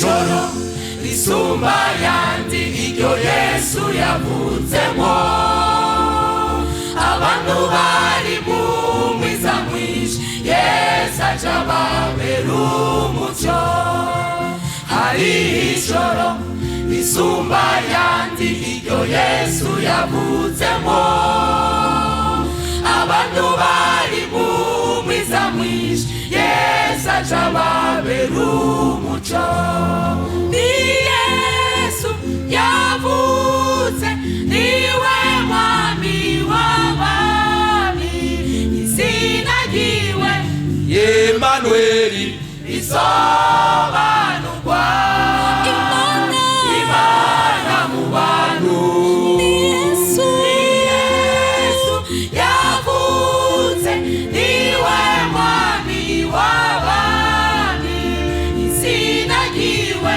ijoro risumba yandi iryo Yesu yavutsemo. Abantu bari mu mwiza mwinshi, Yesu aja babera umucyo. Hari ijoro risumba yandi iryo Yesu yavutsemo. Abantu bari mu mwiza mwinshi, Yesu aja babera umucyo. Ni Yesu yavutse, niwe mwami w'abami, izina ryiwe Emanueli risobanurwa Imana mu bantu. Ni Yesu yavutse, niwe mwami w'abami, izina ryiwe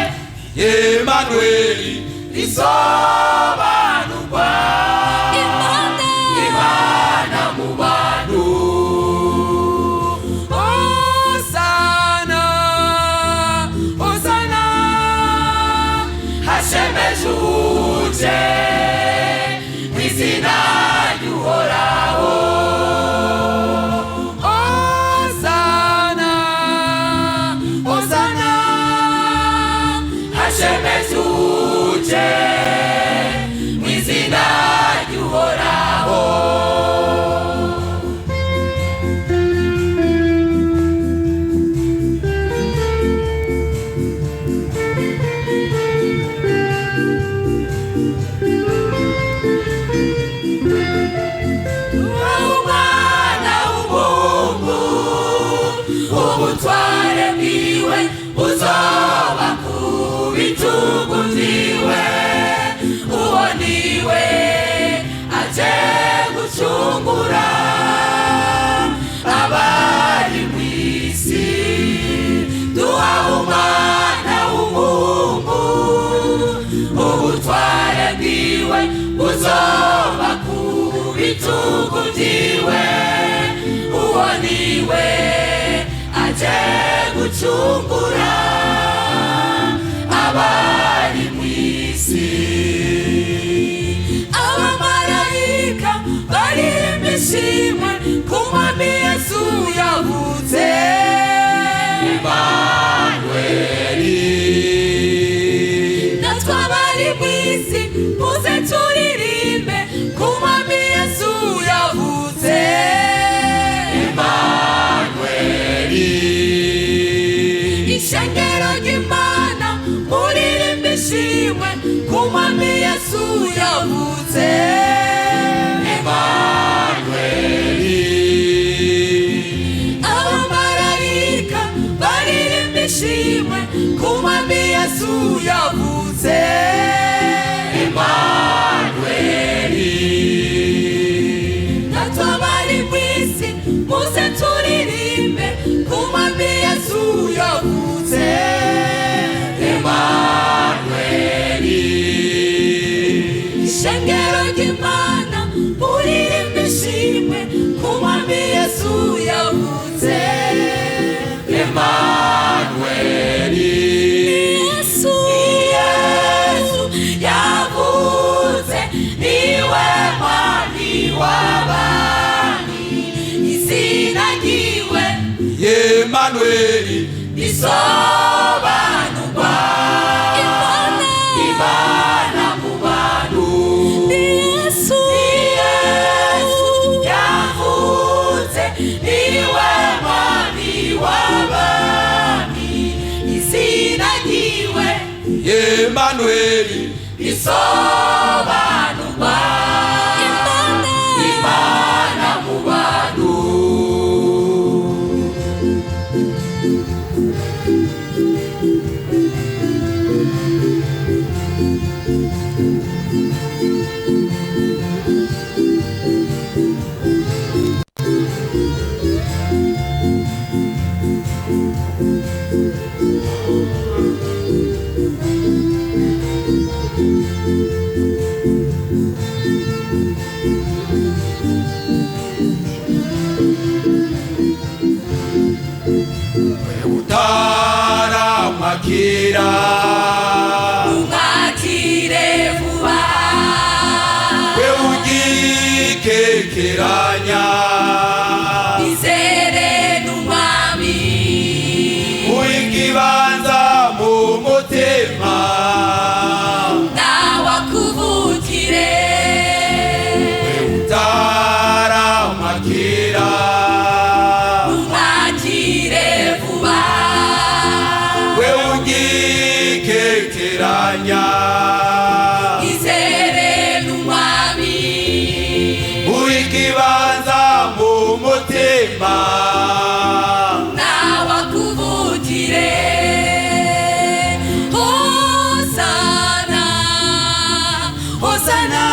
Emanueli risobanurwa Imana mu bantu. Hosana, Hosana, hashemejuje mw'izina ry'Uhoraho. Hosana, Hosana, hashemejuje mw'izina ry'Uhoraho. Umwana w'umuntu, ubutware bwiwe buzoba ku bitugu vyiwe. Uwo niwe aje gucungura abari mw'isi. Duha umwana w'umuntu, ubutware bwiwe buzoba ku bitugu vyiwe. Uwo niwe aje gucungura abari mw'isi. Abamarayika baririmba ishimwe ku mwami Yesu yavutse. Emanueli, natwe abari mw'isi muze turirimbe ku mwami Yesu yavutse. Emanueli, ishengero ry'Imana muririmba ishimwe ku mwami Yesu yavutse. Emanueli, abamarayika baririmba ishimwe ku mwami Yesu yavutse. Emanueli, natwe abari mw'isi muze turirimbe ku mwami Yesu yavutse. Emanueli, ishengero ry'Imana muririmba ishimwe ku mwami Yesu yavutse. Emanueli, Yesu yavutse, niwe mwami w'abami, izina ryiwe Emanueli risobanurwa Imana mu bantu. Ni Yesu yavutse, niwe mwami w'abami, izina ryiwe Emanueli risobanurwa Imana mu bantu. umwakira umwakire vuba we ugikekeranya izere n'umwami uikibanza mu mutima n'abakuvugire Hosana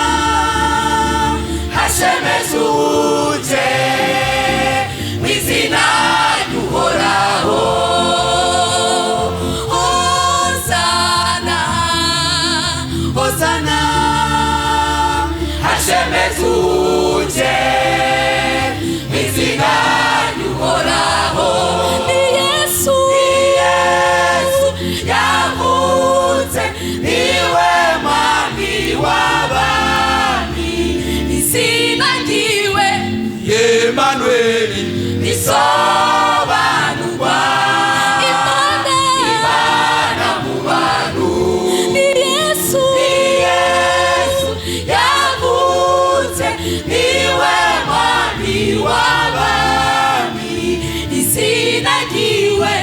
hashemezuje mwizina ry'Uhoraho Hosana hashemezuje mwizina ry'Uhoraho ni Yesu yavutse niwe mwami w'abami izina ryiwe Emanueli risobanurwa Imana mu bantu ni Yesu yavutse niwe mwami w'abami izina ryiwe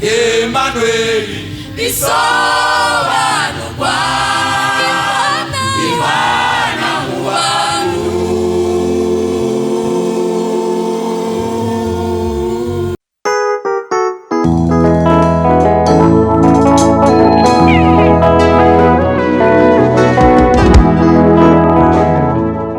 Emanueli risobanurwa